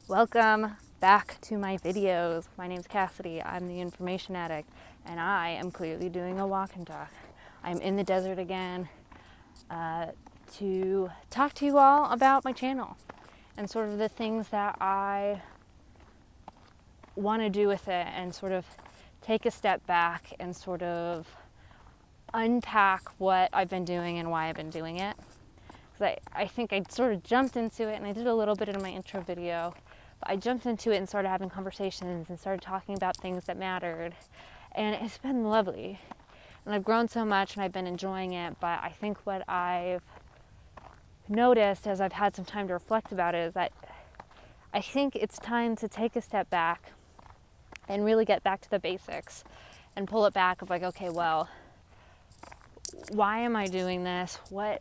Welcome back to my videos. My name's Cassidy. I'm the information addict, and I am clearly doing a walk and talk. I'm in the desert again to talk to you all about my channel and sort of the things that I want to do with it, and sort of take a step back and sort of unpack what I've been doing and why I've been doing it. Because I think I sort of jumped into it, and I did a little bit in my intro video. I jumped into it and started having conversations and started talking about things that mattered. And it's been lovely. And I've grown so much and I've been enjoying it. But I think what I've noticed as I've had some time to reflect about it is that I think it's time to take a step back and really get back to the basics and pull it back of like, okay, well, why am I doing this? What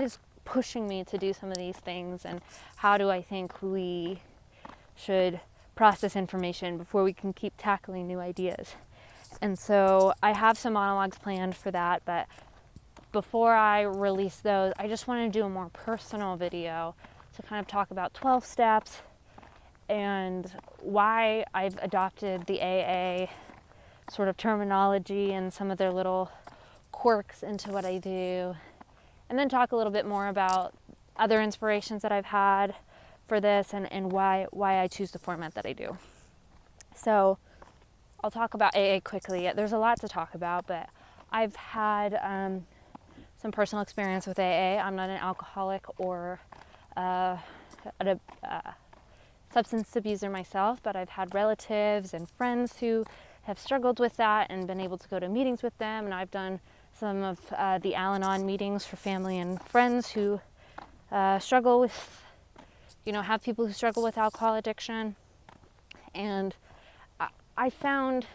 is pushing me to do some of these things, and how do I think we should process information before we can keep tackling new ideas? And so I have some monologues planned for that, but before I release those, I just want to do a more personal video to kind of talk about 12 steps and why I've adopted the AA sort of terminology and some of their little quirks into what I do. And then talk a little bit more about other inspirations that I've had for this, and why I choose the format that I do. So I'll talk about AA quickly. There's a lot to talk about, but I've had some personal experience with AA. I'm not an alcoholic or a substance abuser myself, but I've had relatives and friends who have struggled with that and been able to go to meetings with them, and I've done some of the Al-Anon meetings for family and friends who struggle with, have people who struggle with alcohol addiction. And I found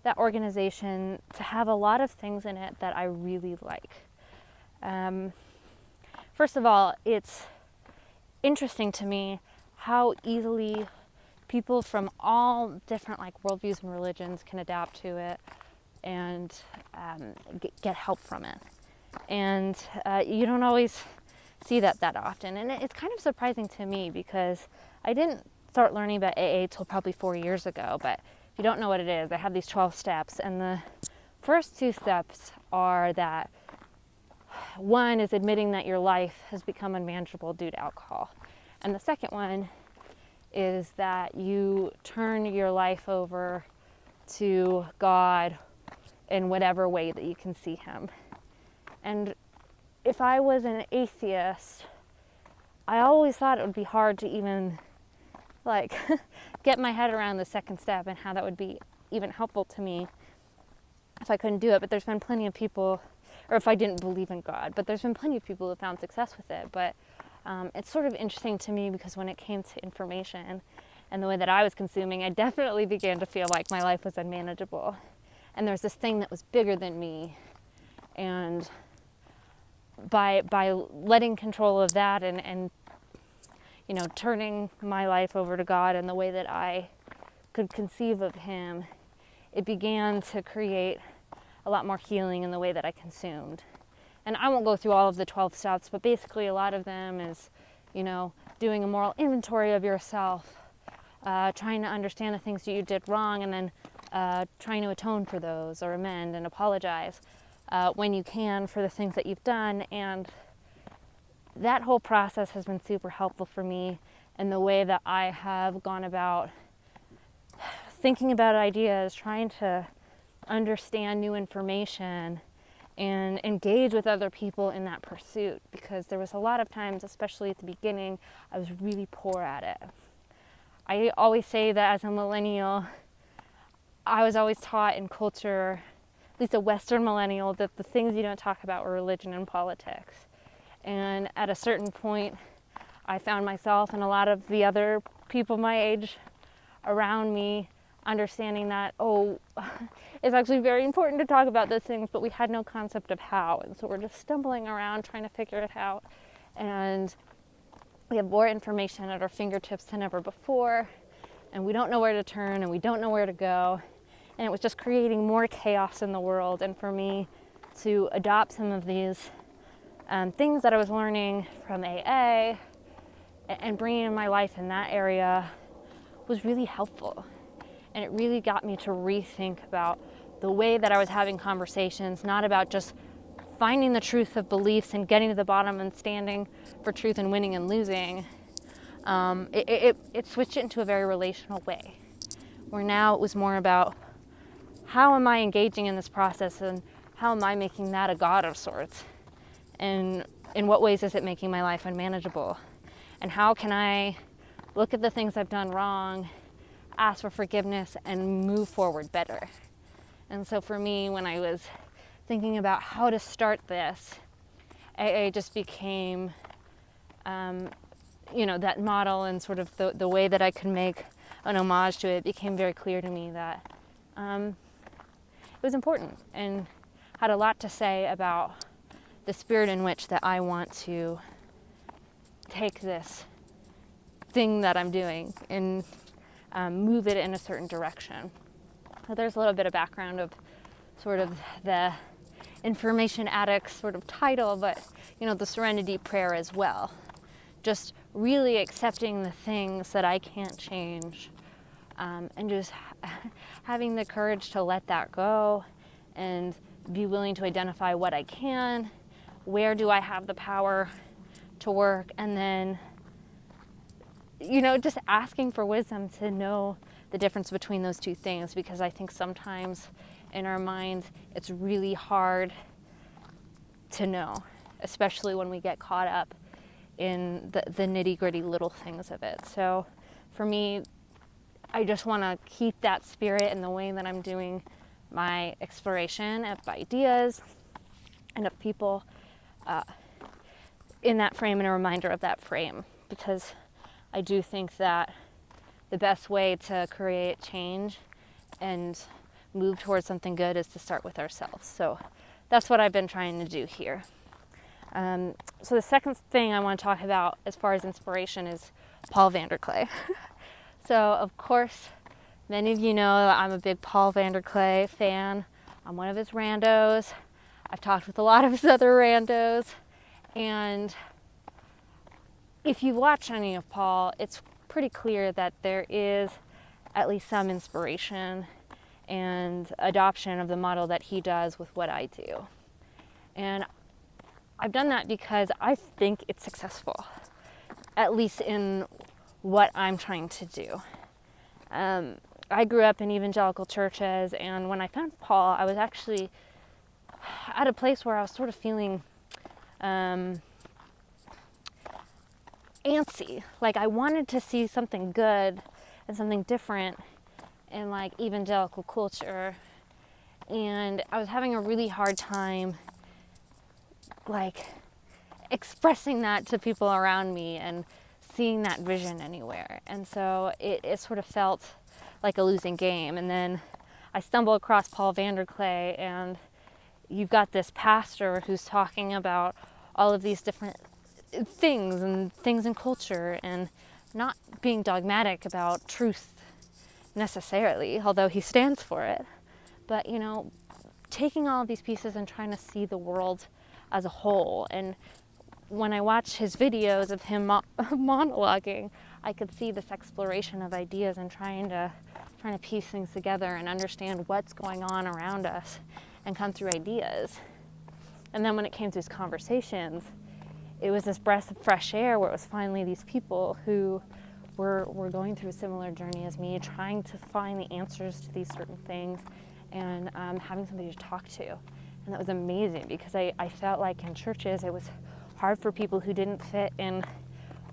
that organization to have a lot of things in it that I really like. First of all, it's interesting to me how easily people from all different worldviews and religions can adapt to it and get help from it. And you don't always see that often. And it's kind of surprising to me because I didn't start learning about AA till probably 4 years ago. But if you don't know what it is, I have these 12 steps. And the first 2 steps are that one is admitting that your life has become unmanageable due to alcohol. And the second one is that you turn your life over to God in whatever way that you can see him. And if I was an atheist, I always thought it would be hard to even get my head around the second step and how that would be even helpful to me if I couldn't do it. But there's been plenty of people, or if I didn't believe in God, but there's been plenty of people who found success with it. But it's sort of interesting to me because when it came to information and the way that I was consuming, I definitely began to feel like my life was unmanageable. And there's this thing that was bigger than me. And by letting control of that and turning my life over to God in the way that I could conceive of him, it began to create a lot more healing in the way that I consumed. And I won't go through all of the 12 steps, but basically a lot of them is, doing a moral inventory of yourself, trying to understand the things that you did wrong, and then trying to atone for those or amend and apologize when you can for the things that you've done. And that whole process has been super helpful for me in the way that I have gone about thinking about ideas, trying to understand new information and engage with other people in that pursuit, because there was a lot of times, especially at the beginning, I was really poor at it. I always say that as a millennial, I was always taught in culture, at least a Western millennial, that the things you don't talk about were religion and politics. And at a certain point, I found myself and a lot of the other people my age around me understanding that, it's actually very important to talk about those things, but we had no concept of how. And so we're just stumbling around trying to figure it out. And we have more information at our fingertips than ever before. And we don't know where to turn, and we don't know where to go. And it was just creating more chaos in the world. And for me to adopt some of these things that I was learning from AA And bringing in my life in that area was really helpful. And it really got me to rethink about the way that I was having conversations, not about just finding the truth of beliefs and getting to the bottom and standing for truth and winning and losing. It switched it into a very relational way, where now it was more about how am I engaging in this process and how am I making that a god of sorts? And in what ways is it making my life unmanageable? And how can I look at the things I've done wrong, ask for forgiveness, and move forward better? And so for me, when I was thinking about how to start this, AA just became, that model, and sort of the way that I could make an homage to it became very clear to me that it was important and had a lot to say about the spirit in which that I want to take this thing that I'm doing and move it in a certain direction. So there's a little bit of background of sort of the information addict sort of title, but the serenity prayer as well. Just really accepting the things that I can't change, and just having the courage to let that go and be willing to identify what I can, where do I have the power to work, and then just asking for wisdom to know the difference between those two things, because I think sometimes in our minds it's really hard to know, especially when we get caught up in the nitty-gritty little things of it. So for me, I just want to keep that spirit in the way that I'm doing my exploration of ideas and of people in that frame, and a reminder of that frame, because I do think that the best way to create change and move towards something good is to start with ourselves. So that's what I've been trying to do here. So the second thing I want to talk about as far as inspiration is Paul Klay. So of course, many of you know I'm a big Paul Klay fan. I'm one of his randos. I've talked with a lot of his other randos. And if you watch any of Paul, it's pretty clear that there is at least some inspiration and adoption of the model that he does with what I do. And I've done that because I think it's successful, at least in what I'm trying to do. I grew up in evangelical churches, and when I found Paul, I was actually at a place where I was sort of feeling antsy. Like I wanted to see something good and something different in like evangelical culture, and I was having a really hard time like expressing that to people around me and seeing that vision anywhere. And so it sort of felt like a losing game. And then I stumbled across Paul Klay, and you've got this pastor who's talking about all of these different things and things in culture, and not being dogmatic about truth necessarily, although he stands for it, but taking all of these pieces and trying to see the world as a whole. And when I watched his videos of him monologuing, I could see this exploration of ideas and trying to piece things together and understand what's going on around us and come through ideas. And then when it came to his conversations, it was this breath of fresh air, where it was finally these people who were going through a similar journey as me, trying to find the answers to these certain things, and having somebody to talk to. And that was amazing, because I felt like in churches it was hard for people who didn't fit in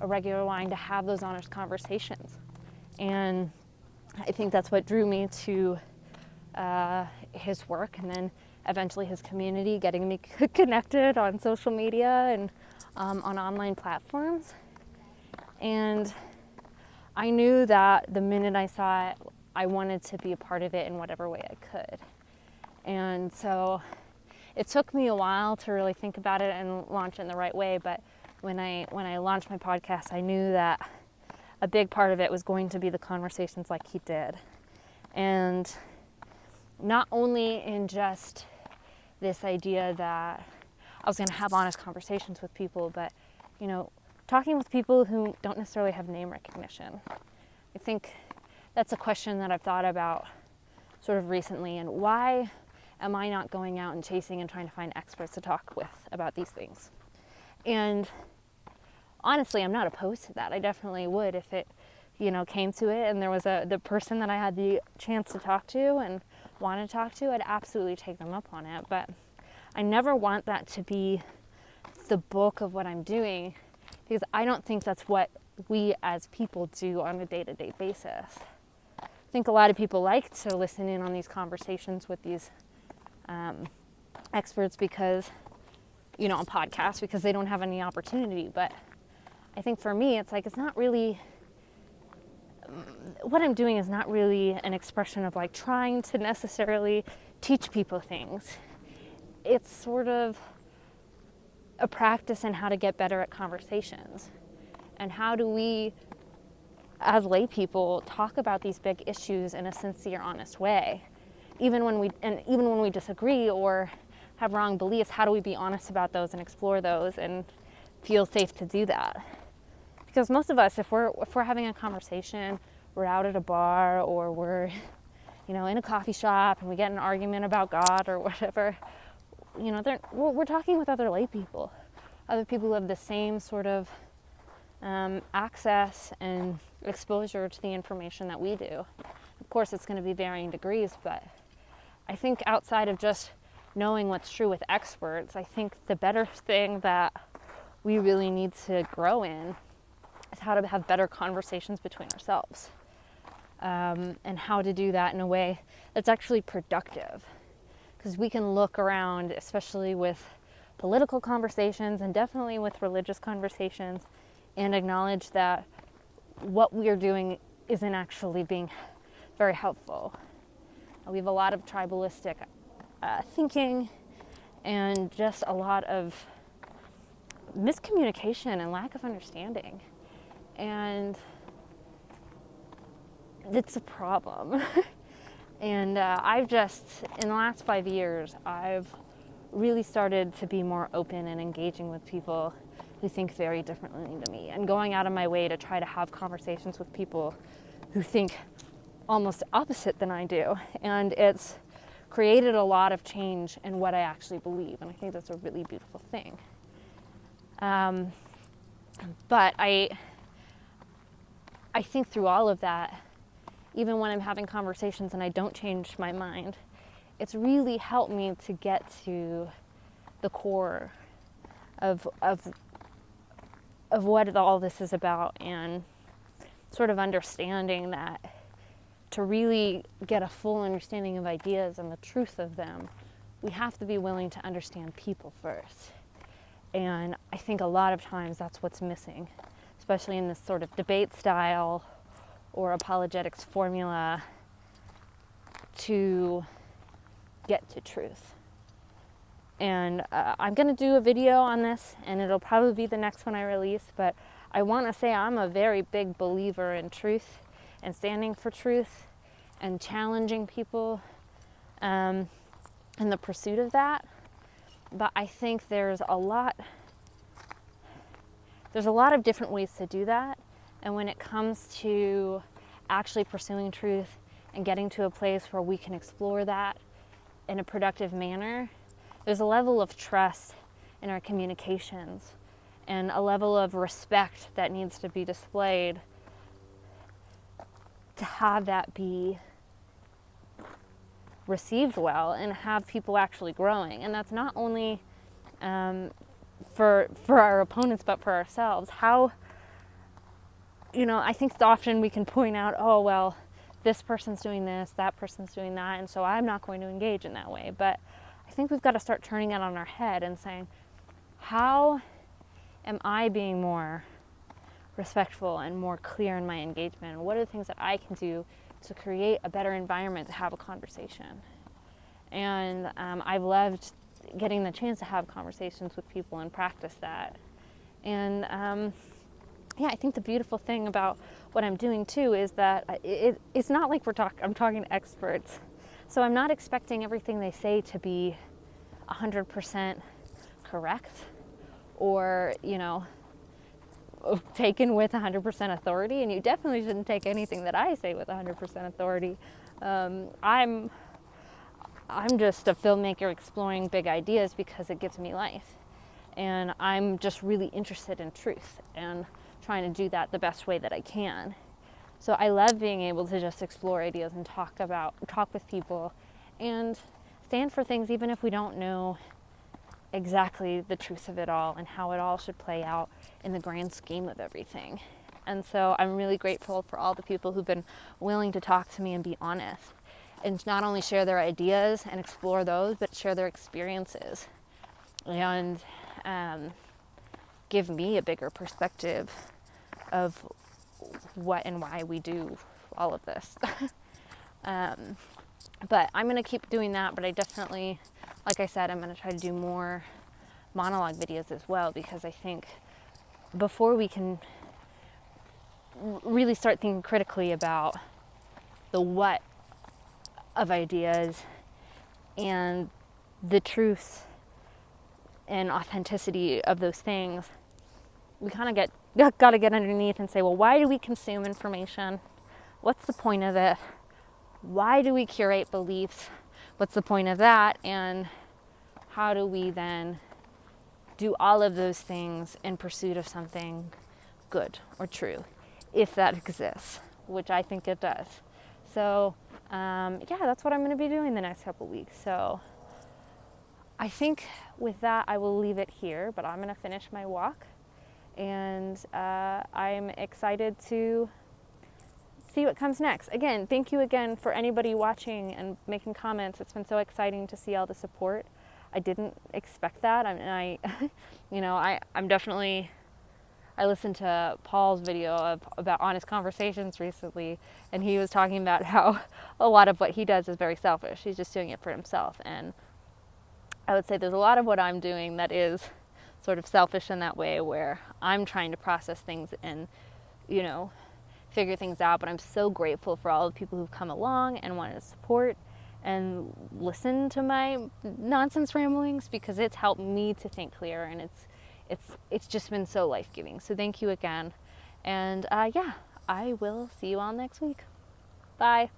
a regular line to have those honest conversations. And I think that's what drew me to his work, and then eventually his community, getting me connected on social media and on online platforms. And I knew that the minute I saw it, I wanted to be a part of it in whatever way I could. And so it took me a while to really think about it and launch it in the right way, but when I launched my podcast, I knew that a big part of it was going to be the conversations like he did. And not only in just this idea that I was going to have honest conversations with people, but talking with people who don't necessarily have name recognition. I think that's a question that I've thought about sort of recently, and why am I not going out and chasing and trying to find experts to talk with about these things? And honestly, I'm not opposed to that. I definitely would if it, came to it and there was the person that I had the chance to talk to and wanted to talk to, I'd absolutely take them up on it. But I never want that to be the bulk of what I'm doing, because I don't think that's what we as people do on a day-to-day basis. I think a lot of people like to listen in on these conversations with these experts because, on podcasts, because they don't have any opportunity. But I think for me, it's like, it's not really, what I'm doing is not really an expression of like trying to necessarily teach people things. It's sort of a practice in how to get better at conversations. And how do we, as lay people, talk about these big issues in a sincere, honest way? Even when we disagree or have wrong beliefs, how do we be honest about those and explore those and feel safe to do that? Because most of us, if we're having a conversation, we're out at a bar or we're, in a coffee shop and we get in an argument about God or whatever, we're talking with other lay people, other people who have the same sort of access and exposure to the information that we do. Of course, it's going to be varying degrees, but I think outside of just knowing what's true with experts, I think the better thing that we really need to grow in is how to have better conversations between ourselves, and how to do that in a way that's actually productive. Because we can look around, especially with political conversations and definitely with religious conversations, and acknowledge that what we are doing isn't actually being very helpful. We have a lot of tribalistic thinking and just a lot of miscommunication and lack of understanding. And it's a problem. And I've just, in the last 5 years, I've really started to be more open and engaging with people who think very differently than me, and going out of my way to try to have conversations with people who think almost opposite than I do. And it's created a lot of change in what I actually believe, and I think that's a really beautiful thing. But I think through all of that, even when I'm having conversations and I don't change my mind, it's really helped me to get to the core of what all this is about, and sort of understanding that to really get a full understanding of ideas and the truth of them, we have to be willing to understand people first. And I think a lot of times that's what's missing, especially in this sort of debate style or apologetics formula to get to truth. And I'm going to do a video on this, and it'll probably be the next one I release, but I want to say I'm a very big believer in truth and standing for truth and challenging people in the pursuit of that. But I think there's a lot of different ways to do that. And when it comes to actually pursuing truth and getting to a place where we can explore that in a productive manner, there's a level of trust in our communications and a level of respect that needs to be displayed to have that be received well and have people actually growing. And that's not only for our opponents, but for ourselves. I think often we can point out, oh, well, this person's doing this, that person's doing that, and so I'm not going to engage in that way. But I think we've got to start turning it on our head and saying, how am I being more respectful and more clear in my engagement? What are the things that I can do to create a better environment to have a conversation? And I've loved getting the chance to have conversations with people and practice that. And I think the beautiful thing about what I'm doing too is that it's not like I'm talking to experts. So I'm not expecting everything they say to be 100% correct, or taken with 100% authority, and you definitely shouldn't take anything that I say with 100% authority. I'm just a filmmaker exploring big ideas because it gives me life. And I'm just really interested in truth and trying to do that the best way that I can. So I love being able to just explore ideas and talk with people and stand for things even if we don't know exactly the truth of it all and how it all should play out in the grand scheme of everything. And so I'm really grateful for all the people who've been willing to talk to me and be honest and not only share their ideas and explore those, but share their experiences and give me a bigger perspective of what and why we do all of this. But I'm going to keep doing that, but I definitely, like I said, I'm going to try to do more monologue videos as well, because I think before we can really start thinking critically about the what of ideas and the truth and authenticity of those things, we kind of got to get underneath and say, well, why do we consume information? What's the point of it? Why do we curate beliefs? What's the point of that? And how do we then do all of those things in pursuit of something good or true, if that exists, which I think it does. So, yeah, that's what I'm going to be doing the next couple weeks. So I think with that, I will leave it here, but I'm going to finish my walk. And I'm excited to see what comes next. Again, thank you again for anybody watching and making comments. It's been so exciting to see all the support. I didn't expect that. I listened to Paul's video about honest conversations recently, and he was talking about how a lot of what he does is very selfish. He's just doing it for himself. And I would say there's a lot of what I'm doing that is sort of selfish in that way, where I'm trying to process things and, figure things out. But I'm so grateful for all the people who've come along and wanted to support and listen to my nonsense ramblings, because it's helped me to think clear, and it's just been so life-giving. So thank you again. And yeah, I will see you all next week. Bye.